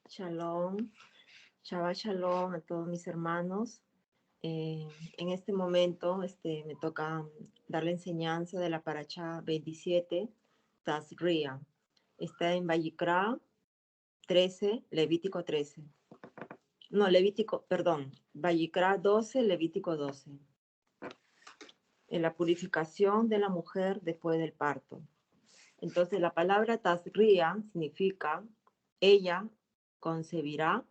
Shalom, Shabbat Shalom a todos mis hermanos. En este momento me toca dar la enseñanza de la Parashá 27, Tazria. Está en Vayikra 13, Levítico 13. No, Vayikra 12, Levítico 12. En la purificación de la mujer después del parto. Entonces la palabra Tazria significa ella concebirá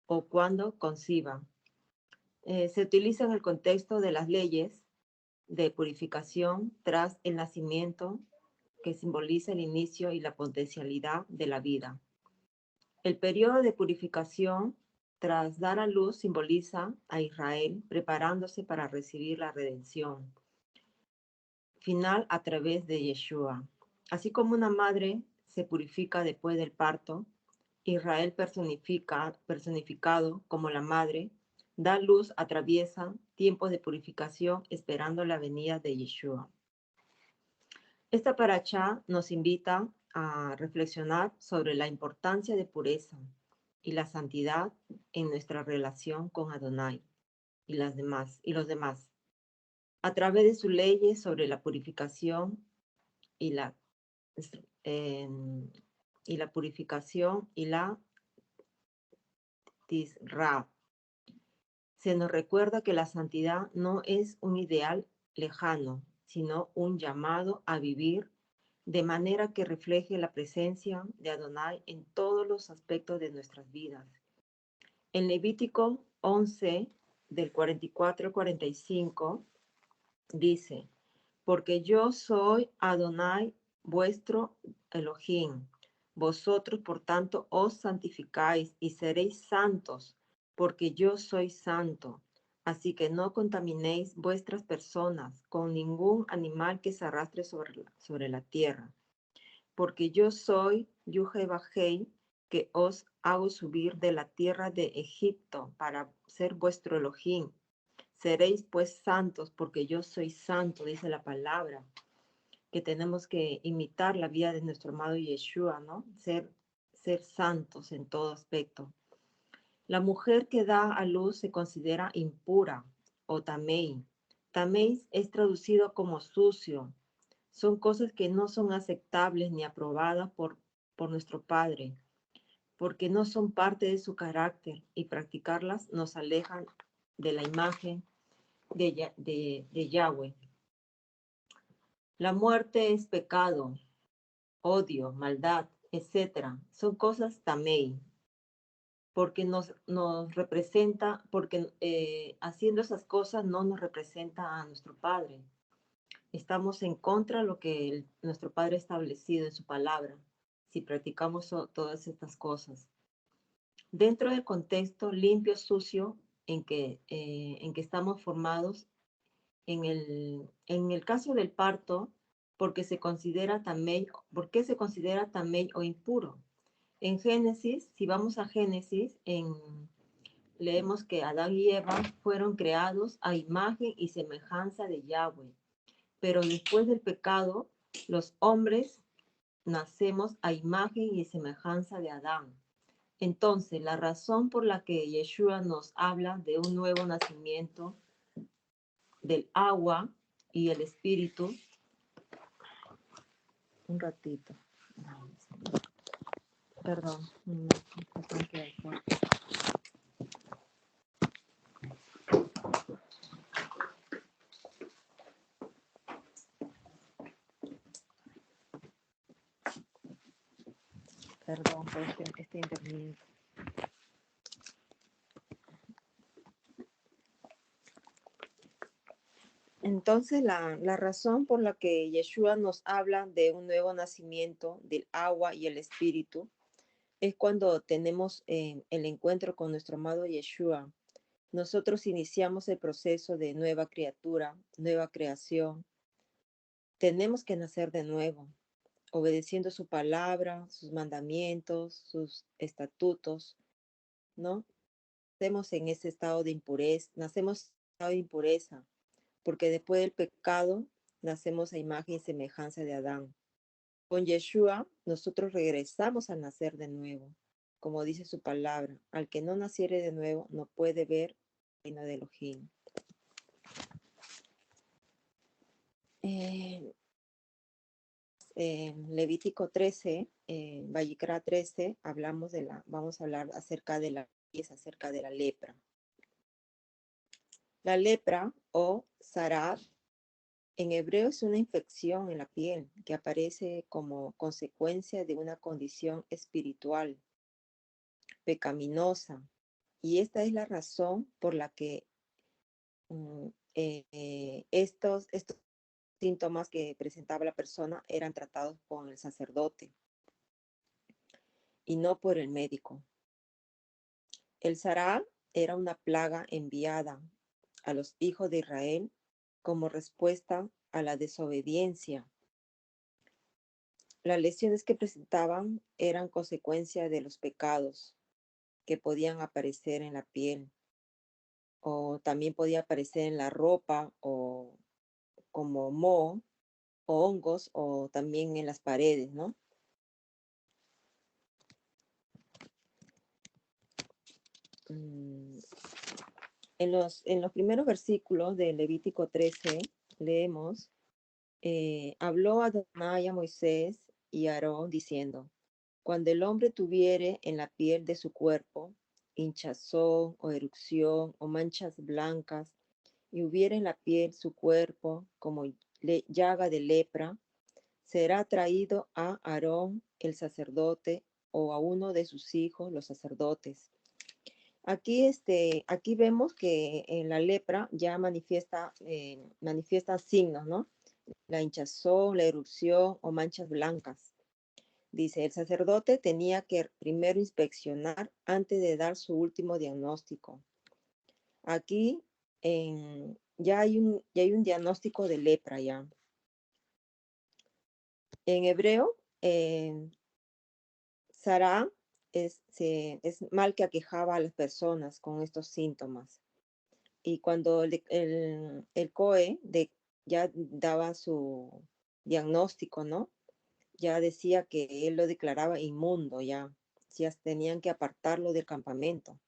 o cuando conciba. Se utiliza en el contexto de las leyes de purificación tras el nacimiento, que simboliza el inicio y la potencialidad de la vida. El periodo de purificación tras dar a luz simboliza a Israel preparándose para recibir la redención final a través de Yeshua. Así como una madre se purifica después del parto, Israel personificado como la madre, da luz, atraviesa tiempos de purificación esperando la venida de Yeshua. Esta parashá nos invita a reflexionar sobre la importancia de pureza y la santidad en nuestra relación con Adonai y los demás, a través de sus leyes sobre la purificación y la Tisra. Se nos recuerda que la santidad no es un ideal lejano, sino un llamado a vivir de manera que refleje la presencia de Adonai en todos los aspectos de nuestras vidas. En Levítico 11, del 44 al 45, dice: porque yo soy Adonai, vuestro Elohim. Vosotros, por tanto, os santificáis y seréis santos, porque yo soy santo. Así que no contaminéis vuestras personas con ningún animal que se arrastre sobre la tierra. Porque yo soy Yuhebahei, que os hago subir de la tierra de Egipto para ser vuestro Elohim. Seréis pues santos, porque yo soy santo, dice la palabra, que tenemos que imitar la vida de nuestro amado Yeshua, ¿no? Ser santos en todo aspecto. La mujer que da a luz se considera impura o tamei. Tamei es traducido como sucio. Son cosas que no son aceptables ni aprobadas por nuestro Padre, porque no son parte de su carácter, y practicarlas nos alejan de la imagen de Yahweh. La muerte es pecado, odio, maldad, etc. Son cosas tamei, porque nos representa, porque haciendo esas cosas no nos representa a nuestro Padre. Estamos en contra de lo que nuestro Padre ha establecido en su palabra, si practicamos todas estas cosas. Dentro del contexto limpio, sucio, en que estamos formados, en el caso del parto, ¿por qué se considera tamei o impuro? En Génesis, si vamos a Génesis, leemos que Adán y Eva fueron creados a imagen y semejanza de Yahweh, pero después del pecado, los hombres nacemos a imagen y semejanza de Adán. Entonces, la razón por la que Yeshua nos habla de un nuevo nacimiento del agua y el espíritu. Un ratito. Perdón. Perdón por este interviniente. Entonces, la razón por la que Yeshua nos habla de un nuevo nacimiento del agua y el espíritu es cuando tenemos el encuentro con nuestro amado Yeshua. Nosotros iniciamos el proceso de nueva criatura, nueva creación. Tenemos que nacer de nuevo, obedeciendo su palabra, sus mandamientos, sus estatutos, ¿no? Nacemos en ese estado de impureza, porque después del pecado nacemos a imagen y semejanza de Adán. Con Yeshua, nosotros regresamos al nacer de nuevo, como dice su palabra. Al que no naciere de nuevo no puede ver el reino de Elohim. Levítico 13, Vayikra 13, vamos a hablar acerca de la lepra. La lepra o zarat en hebreo es una infección en la piel que aparece como consecuencia de una condición espiritual pecaminosa. Y esta es la razón por la que estos síntomas que presentaba la persona eran tratados por el sacerdote y no por el médico. El Sará era una plaga enviada a los hijos de Israel como respuesta a la desobediencia. Las lesiones que presentaban eran consecuencia de los pecados que podían aparecer en la piel o también podía aparecer en la ropa o como moho o hongos o también en las paredes, ¿no? En los primeros versículos de Levítico 13 leemos, habló Adonai a Moisés y a Aarón diciendo, cuando el hombre tuviere en la piel de su cuerpo hinchazón o erupción o manchas blancas y hubiere en la piel su cuerpo como llaga de lepra, será traído a Aarón el sacerdote o a uno de sus hijos los sacerdotes. Aquí vemos que en la lepra ya manifiesta signos, ¿no? La hinchazón, la erupción o manchas blancas. Dice, el sacerdote tenía que primero inspeccionar antes de dar su último diagnóstico. Aquí ya hay un diagnóstico de lepra ya. En hebreo, Sará es mal que aquejaba a las personas con estos síntomas. Y cuando el COE ya daba su diagnóstico, ¿no? Ya decía que él lo declaraba inmundo, ya tenían que apartarlo del campamento.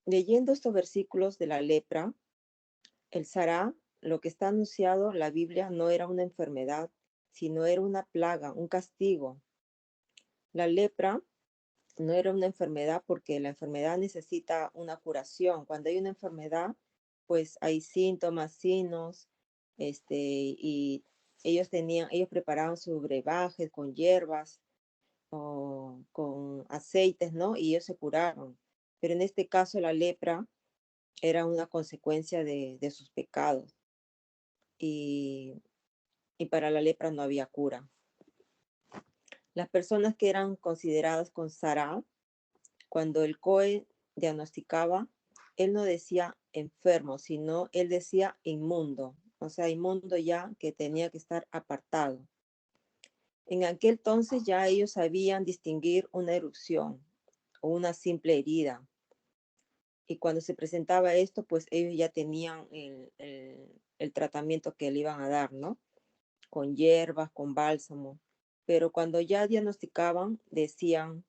Leyendo estos versículos de la lepra, el Sará, lo que está anunciado en la Biblia no era una enfermedad, sino era una plaga, un castigo. La lepra no era una enfermedad porque la enfermedad necesita una curación. Cuando hay una enfermedad, pues hay síntomas, signos, y ellos preparaban su brebaje con hierbas o con aceites, ¿no? Y ellos se curaron. Pero en este caso la lepra era una consecuencia de sus pecados y para la lepra no había cura. Las personas que eran consideradas con Sará, cuando el COE diagnosticaba, él no decía enfermo, sino él decía inmundo, o sea, inmundo ya que tenía que estar apartado. En aquel entonces ya ellos sabían distinguir una erupción o una simple herida. Y cuando se presentaba esto, pues ellos ya tenían el tratamiento que le iban a dar, ¿no? Con hierbas, con bálsamo. Pero cuando ya diagnosticaban, decían,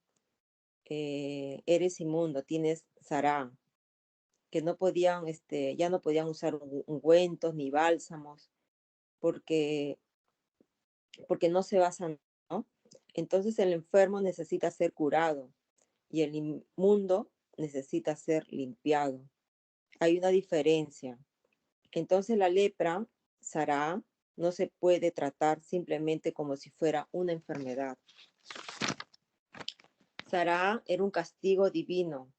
eres inmundo, tienes Sará, que no podían, ya no podían usar ungüentos ni bálsamos, porque no se basan, ¿no? Entonces el enfermo necesita ser curado y el inmundo necesita ser limpiado. Hay una diferencia. Entonces la lepra, Sará, no se puede tratar simplemente como si fuera una enfermedad. Sará era un castigo divino.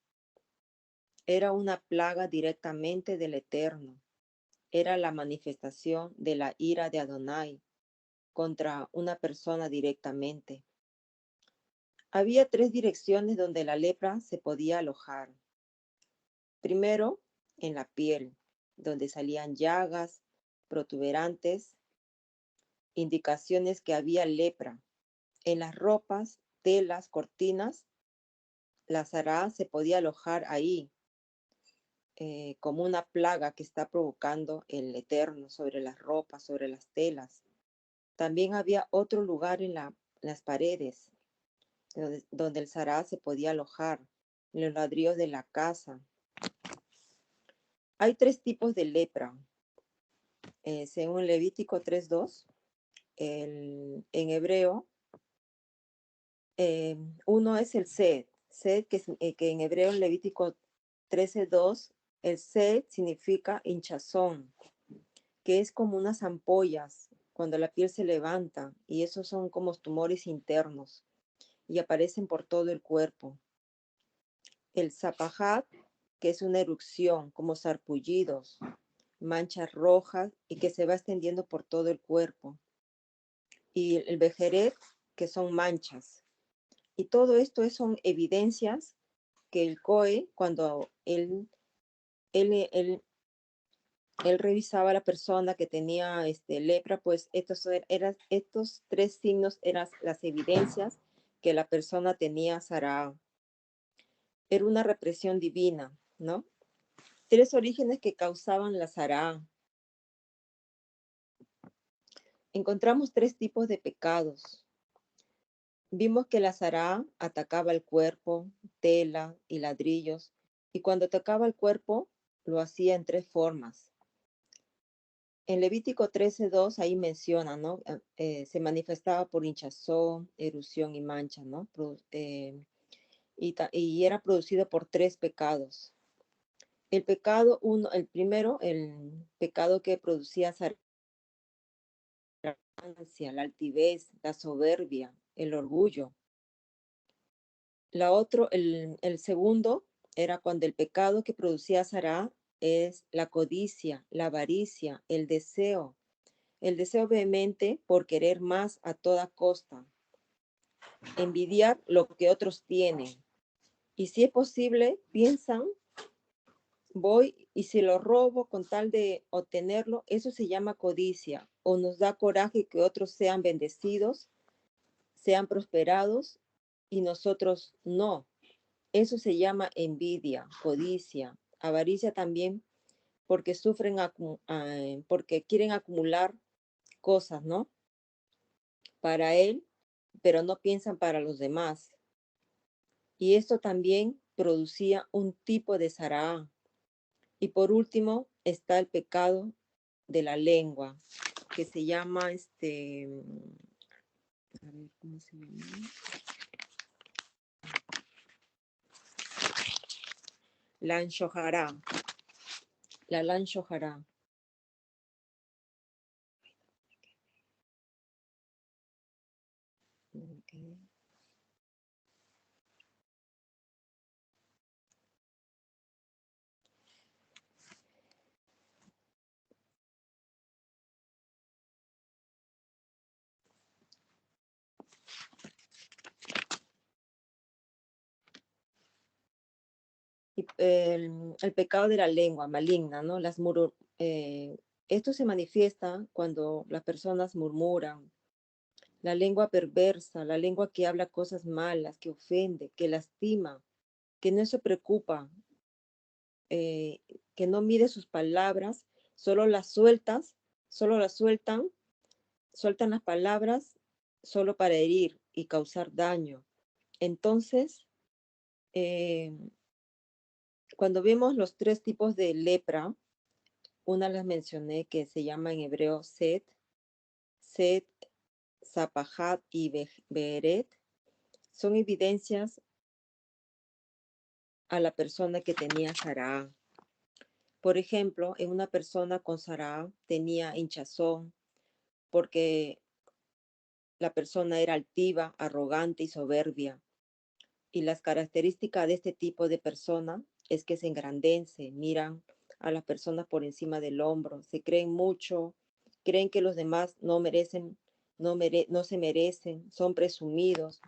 Era una plaga directamente del Eterno. Era la manifestación de la ira de Adonai contra una persona directamente. Había 3 direcciones donde la lepra se podía alojar. Primero, en la piel, donde salían llagas, protuberantes, indicaciones que había lepra. En las ropas, telas, cortinas, la Sará se podía alojar ahí. como una plaga que está provocando el Eterno sobre las ropas, sobre las telas. También había otro lugar en las paredes donde el Sará se podía alojar, en los ladrillos de la casa. Hay 3 tipos de lepra. Según Levítico 3:2, en hebreo, uno es el sed. Sed, que en hebreo en Levítico 13:2, el sed significa hinchazón, que es como unas ampollas cuando la piel se levanta, y esos son como tumores internos y aparecen por todo el cuerpo. El zapajat, que es una erupción, como sarpullidos, manchas rojas y que se va extendiendo por todo el cuerpo. Y el vejeret, que son manchas. Y todo esto son evidencias que el COE, cuando él revisaba a la persona que tenía lepra, pues estos 3 signos eran las evidencias que la persona tenía Sará. Era una represión divina, ¿no? 3 orígenes que causaban la Sará. Encontramos 3 tipos de pecados. Vimos que la Sará atacaba el cuerpo, tela y ladrillos, y cuando atacaba el cuerpo, lo hacía en 3 formas. En Levítico 13:2 ahí menciona, ¿no? Se manifestaba por hinchazón, erupción y mancha, ¿no? Y era producido por 3 pecados. El primero, el pecado que producía la altivez, la soberbia, el orgullo. El segundo era cuando el pecado que producía Sará es la codicia, la avaricia, el deseo vehemente por querer más a toda costa, envidiar lo que otros tienen. Y si es posible, piensan, voy y si lo robo con tal de obtenerlo, eso se llama codicia, o nos da coraje que otros sean bendecidos, sean prosperados y nosotros no. Eso se llama envidia, codicia, avaricia también, porque porque quieren acumular cosas, ¿no? Para él, pero no piensan para los demás. Y esto también producía un tipo de Sará. Y por último está el pecado de la lengua, que se llama a ver, ¿cómo se llama? Lan Shohará. La Lan Shohará. Okay. Y el pecado de la lengua maligna, ¿no? Esto se manifiesta cuando las personas murmuran, la lengua perversa, la lengua que habla cosas malas, que ofende, que lastima, que no se preocupa, eh, que no mide sus palabras, solo las sueltan, sueltan las palabras solo para herir y causar daño. Entonces, eh, cuando vemos los 3 tipos de lepra, una las mencioné que se llama en hebreo Set, Zapajat y Beret, son evidencias a la persona que tenía Sará. Por ejemplo, en una persona con Sará tenía hinchazón porque la persona era altiva, arrogante y soberbia. Y las características de este tipo de persona es que se engrandece, miran a las personas por encima del hombro, se creen mucho, creen que los demás no se merecen, son presumidos.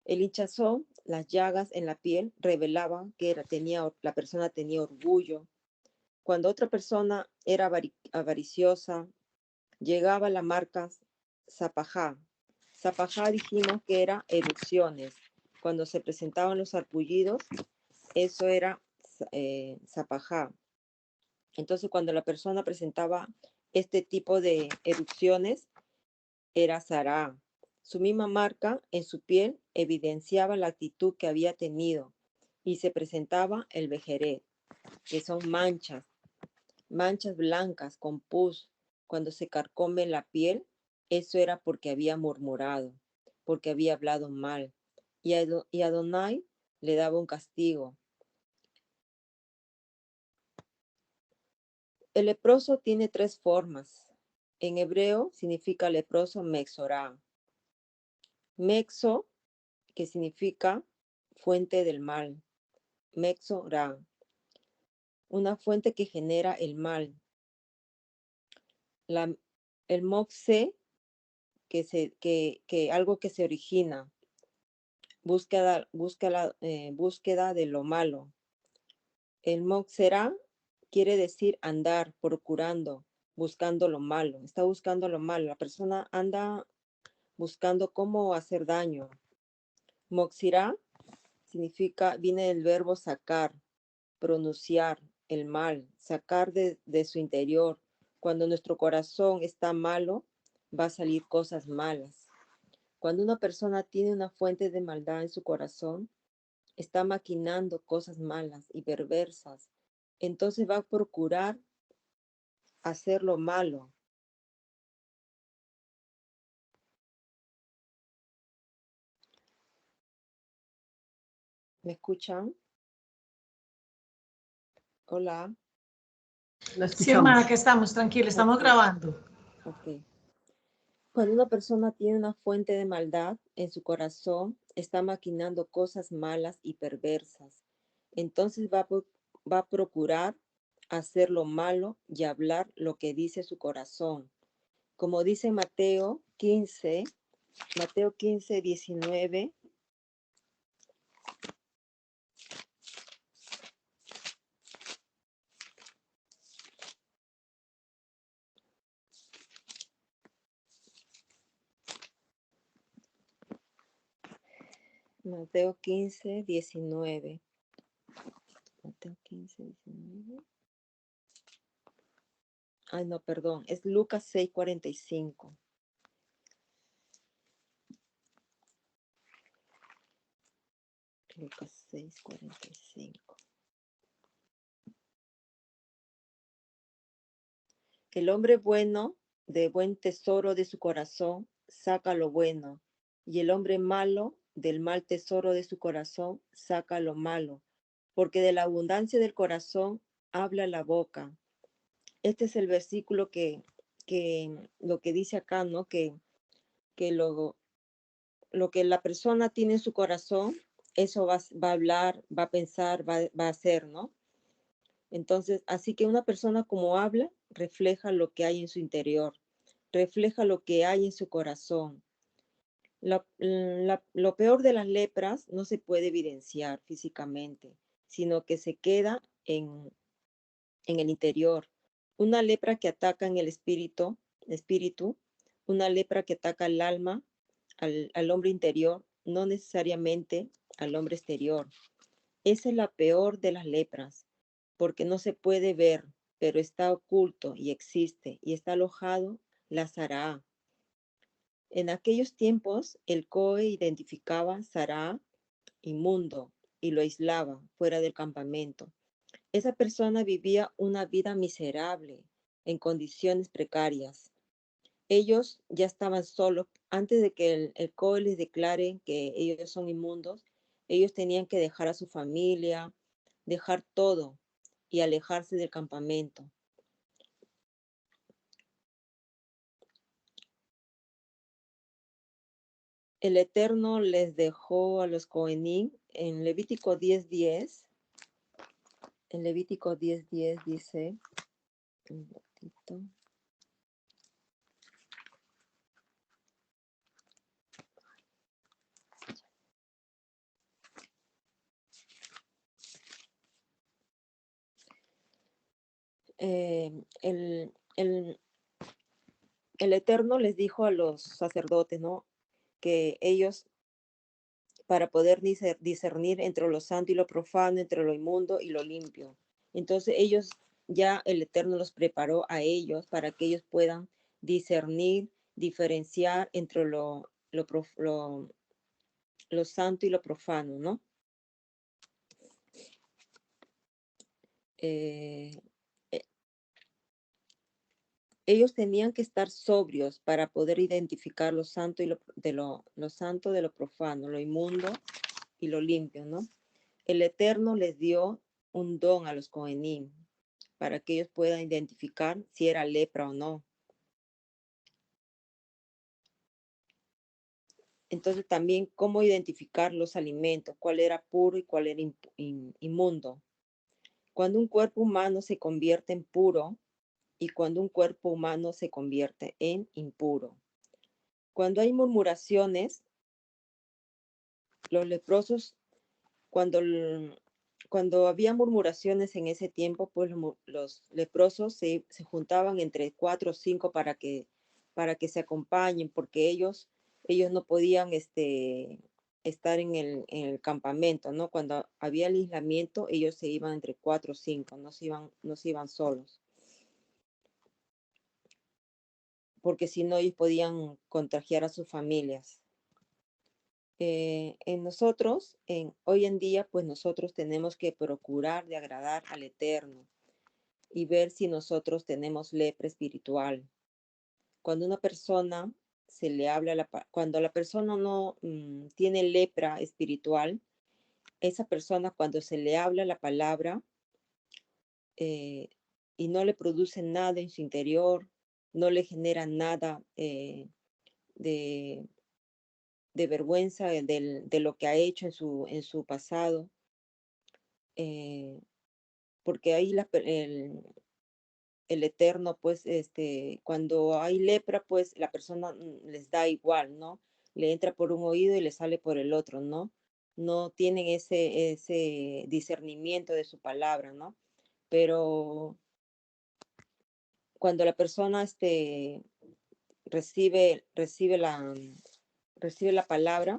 El hinchazón, las llagas en la piel revelaban que la persona tenía orgullo. Cuando otra persona era avariciosa, llegaba a la marca Zapajá. Zapajá dijimos que era erupciones. Cuando se presentaban los sarpullidos, eso era Sapajá. Entonces, cuando la persona presentaba este tipo de erupciones, era Sará. Su misma marca en su piel evidenciaba la actitud que había tenido y se presentaba el vejeret, que son manchas blancas con pus. Cuando se carcome la piel, eso era porque había murmurado, porque había hablado mal. Y Adonai le daba un castigo. El leproso tiene 3 formas. En hebreo significa leproso mexorá. Mexo, que significa fuente del mal. Mexorá, una fuente que genera el mal. El moxe, que algo que se origina. Búsqueda de lo malo. El moxerá quiere decir andar, procurando, buscando lo malo. Está buscando lo malo. La persona anda buscando cómo hacer daño. Moxirá viene del verbo sacar, pronunciar el mal, sacar de su interior. Cuando nuestro corazón está malo, va a salir cosas malas. Cuando una persona tiene una fuente de maldad en su corazón, está maquinando cosas malas y perversas. Entonces va a procurar hacer lo malo. ¿Me escuchan? Hola. Sí, hermana, que estamos, tranquila, estamos Ok, grabando. ok. Cuando una persona tiene una fuente de maldad en su corazón, está maquinando cosas malas y perversas. Entonces va a procurar hacer lo malo y hablar lo que dice su corazón. Como dice Mateo 15, 19. Mateo 15, 19. Mateo 15, 19. Ay, no, perdón. Es Lucas 6, 45. Lucas 6, 45. El hombre bueno, de buen tesoro de su corazón, saca lo bueno. Y el hombre malo, del mal tesoro de su corazón, saca lo malo. Porque de la abundancia del corazón habla la boca. Este es el versículo que lo que dice acá, ¿no? Que lo que la persona tiene en su corazón, eso va a hablar, va a pensar, va a hacer, ¿no? Entonces, así que una persona como habla, refleja lo que hay en su interior, refleja lo que hay en su corazón. Lo peor de las lepras no se puede evidenciar físicamente, sino que se queda en el interior. Una lepra que ataca en el espíritu, una lepra que ataca al alma, al hombre interior, no necesariamente al hombre exterior. Esa es la peor de las lepras, porque no se puede ver, pero está oculto y existe, y está alojado la Sará. En aquellos tiempos, el COE identificaba Sará inmundo y lo aislaba fuera del campamento. Esa persona vivía una vida miserable, en condiciones precarias. Ellos ya estaban solos. Antes de que el COE les declare que ellos son inmundos, ellos tenían que dejar a su familia, dejar todo y alejarse del campamento. El Eterno les dejó a los Cohenim en Levítico 10:10. En Levítico 10:10 dice, un ratito. El, el Eterno les dijo a los sacerdotes, ¿no? Que ellos para poder discernir entre lo santo y lo profano, entre lo inmundo y lo limpio. Entonces ellos, ya el Eterno los preparó a ellos para que ellos puedan discernir, diferenciar entre lo santo y lo profano, ¿no? Eh, eh, Ellos tenían que estar sobrios para poder identificar lo santo y lo santo de lo profano, lo inmundo y lo limpio, ¿no? El Eterno les dio un don a los Cohenim para que ellos puedan identificar si era lepra o no. Entonces también cómo identificar los alimentos, cuál era puro y cuál era inmundo. Cuando un cuerpo humano se convierte en puro y cuando un cuerpo humano se convierte en impuro. Cuando hay murmuraciones, los leprosos, cuando, cuando había murmuraciones en ese tiempo, pues los leprosos se juntaban entre 4 o 5 para que se acompañen, porque ellos no podían estar en el campamento, ¿no? Cuando había el aislamiento, ellos se iban entre 4 o 5, no se iban solos, porque si no, ellos podían contagiar a sus familias. Hoy en día, pues nosotros tenemos que procurar de agradar al Eterno y ver si nosotros tenemos lepra espiritual. Cuando una persona se le habla, cuando la persona no tiene lepra espiritual, esa persona cuando se le habla la palabra y no le produce nada en su interior, no le genera nada de vergüenza de lo que ha hecho en su pasado, porque ahí el Eterno, pues, cuando hay lepra, pues la persona les da igual, ¿no? Le entra por un oído y le sale por el otro, ¿no? No tienen ese discernimiento de su palabra, ¿no? Pero cuando la persona recibe la palabra,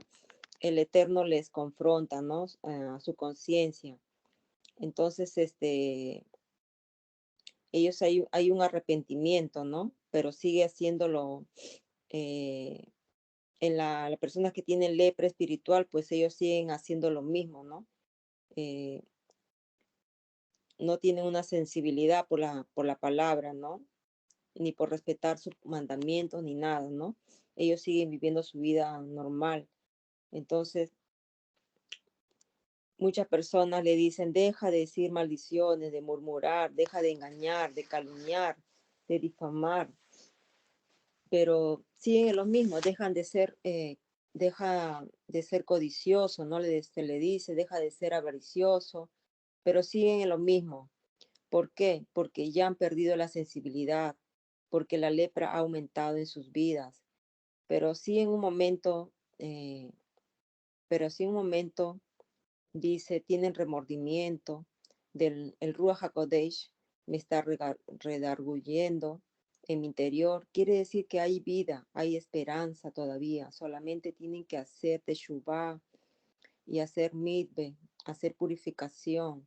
el Eterno les confronta, ¿no? A su conciencia. Entonces, ellos hay un arrepentimiento, ¿no? Pero sigue haciéndolo en la persona que tiene lepra espiritual, pues ellos siguen haciendo lo mismo, ¿no? Eh, no tienen una sensibilidad por la palabra, ¿no? Ni por respetar sus mandamientos, ni nada, ¿no? Ellos siguen viviendo su vida normal. Entonces, muchas personas le dicen, deja de decir maldiciones, de murmurar, deja de engañar, de calumniar, de difamar, pero siguen en lo mismo, deja de ser codicioso, ¿no? Se le dice, deja de ser avaricioso, pero siguen en lo mismo. ¿Por qué? Porque ya han perdido la sensibilidad, porque la lepra ha aumentado en sus vidas, pero sí en un momento, eh, pero sí en un momento dice, tienen remordimiento el Ruach HaKodesh me está redarguyendo en mi interior. Quiere decir que hay vida, hay esperanza todavía. Solamente tienen que hacer teshuvah y hacer midbe, hacer purificación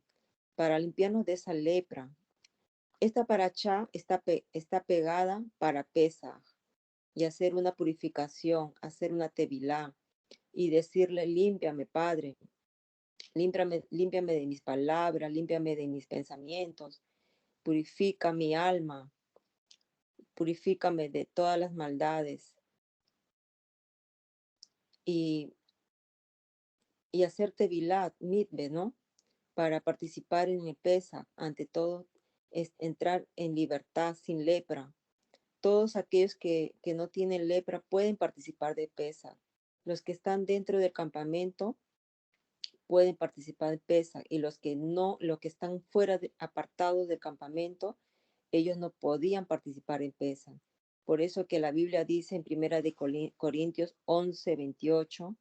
para limpiarnos de esa lepra. Esta paracha está pegada para Pesach y hacer una purificación, hacer una tevilá y decirle, límpiame, Padre, límpiame de mis palabras, límpiame de mis pensamientos, purifica mi alma, purifícame de todas las maldades y, y hacer tevilat, mitbe, ¿no? Para participar en el Pesach, ante todo, es entrar en libertad sin lepra. Todos aquellos que no tienen lepra pueden participar de Pesach. Los que están dentro del campamento pueden participar de Pesach y los que no, los que están fuera, apartados del campamento, ellos no podían participar en Pesach. Por eso que la Biblia dice en Primera de Corintios 11:28,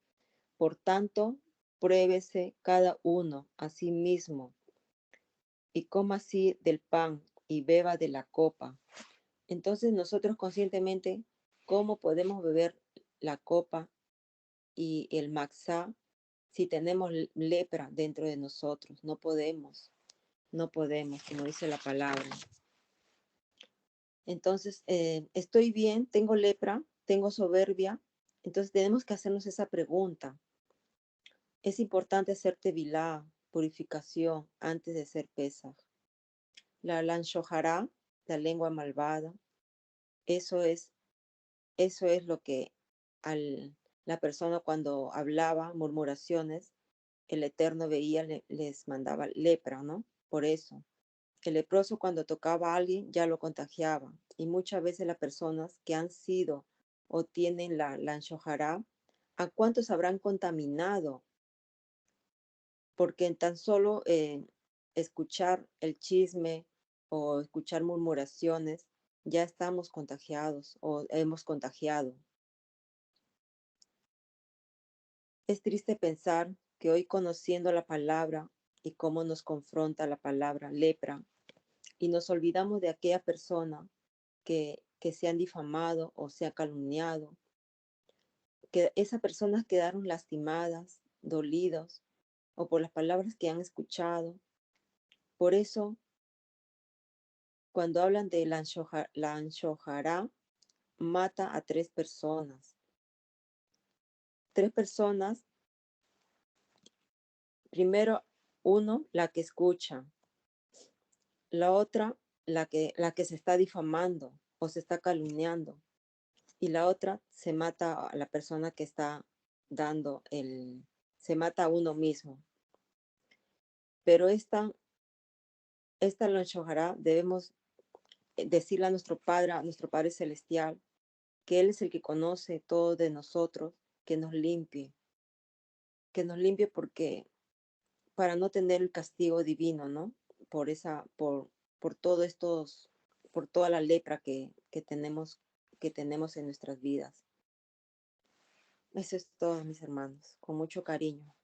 por tanto, pruébese cada uno a sí mismo y coma así del pan y beba de la copa. Entonces nosotros conscientemente, ¿cómo podemos beber la copa y el maxá si tenemos lepra dentro de nosotros. No podemos, como dice la palabra. Entonces, estoy bien, tengo lepra, tengo soberbia. Entonces tenemos que hacernos esa pregunta. Es importante hacer tevilá, purificación, antes de hacer pesaj. La Lanshohará, la lengua malvada, eso es lo que la persona cuando hablaba murmuraciones, el Eterno veía, les mandaba lepra, ¿no? Por eso. El leproso cuando tocaba a alguien ya lo contagiaba. Y muchas veces las personas que han sido o tienen la Lanshohará, ¿a cuántos habrán contaminado? Porque en tan solo escuchar el chisme o escuchar murmuraciones, ya estamos contagiados o hemos contagiado. Es triste pensar que hoy, conociendo la palabra y cómo nos confronta la palabra lepra, y nos olvidamos de aquella persona que se han difamado o se ha calumniado, que esas personas quedaron lastimadas, dolidos, o por las palabras que han escuchado. Por eso, cuando hablan de la Anshohará, mata a 3 personas. 3 personas, primero uno, la que escucha, la otra, la que se está difamando o se está calumniando, y la otra se mata a la persona que está se mata a uno mismo. Pero esta Anshohará debemos decirle a nuestro Padre Celestial, que Él es el que conoce todo de nosotros, que nos limpie porque para no tener el castigo divino, ¿no? Por toda la lepra que tenemos en nuestras vidas. Eso es todo, mis hermanos, con mucho cariño.